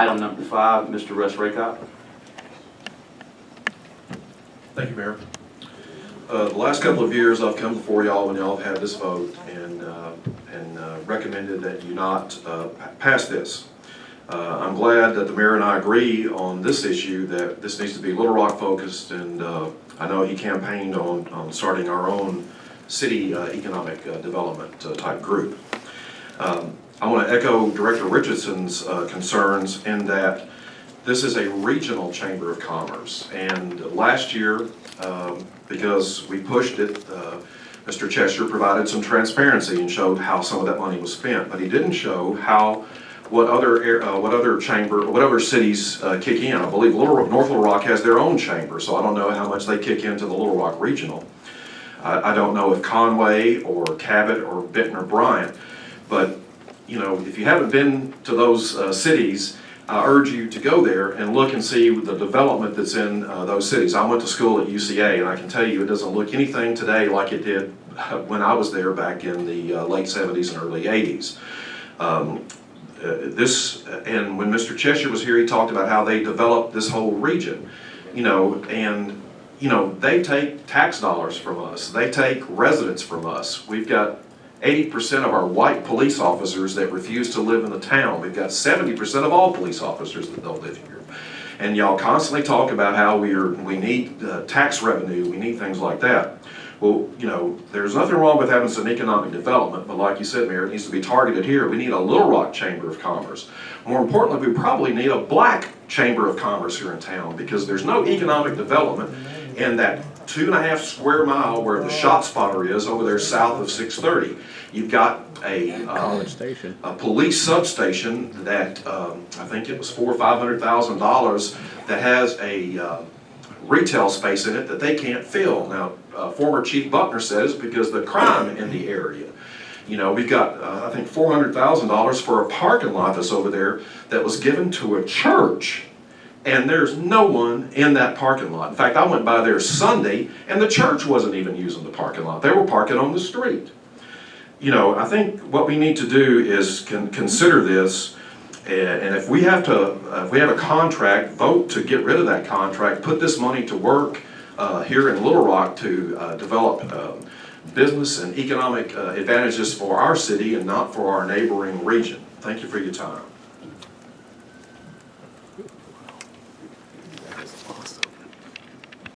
Item number 5, Mr. Russ Raycott. Thank you, Mayor. The last couple of years, I've come before y'all when y'all have had this vote and recommended that you not pass this. I'm glad that the mayor and I agree on this issue, that this needs to be Little Rock focused, and I know he campaigned on starting our own city economic development type group. I want to echo Director Richardson's concerns in that this is a regional chamber of commerce, and last year, because we pushed it, Mr. Cheshire provided some transparency and showed how some of that money was spent, but he didn't show what other cities kick in. I believe North Little Rock has their own chamber, so I don't know how much they kick into the Little Rock Regional. I don't know if Conway or Cabot or Benton or Bryant, but you know, if you haven't been to those cities, I urge you to go there and look and see the development that's in those cities. I went to school at UCA, and I can tell you it doesn't look anything today like it did when I was there back in the late 70s and early 80s. And when Mr. Cheshire was here, he talked about how they developed this whole region, you know, and you know, they take tax dollars from us. They take residents from us. We've got 80% of our white police officers that refuse to live in the town. We've got 70% of all police officers that don't live here. And y'all constantly talk about how we need tax revenue, we need things like that. Well, you know, there's nothing wrong with having some economic development, but like you said, Mayor, it needs to be targeted here. We need a Little Rock Chamber of Commerce. More importantly, we probably need a black Chamber of Commerce here in town, because there's no economic development in that 2.5 square mile where the shot spotter is over there south of 630. You've got a police substation that I think it was $400,000 or $500,000 that has a retail space in it that they can't fill. Now, former Chief Buckner says because the crime in the area. You know, we've got I think $400,000 for a parking lot that's over there that was given to a church. And there's no one in that parking lot. In fact, I went by there Sunday, and the church wasn't even using the parking lot. They were parking on the street. You know, I think what we need to do is consider this, and if we have a contract, vote to get rid of that contract, put this money to work here in Little Rock to develop business and economic advantages for our city and not for our neighboring region. Thank you for your time.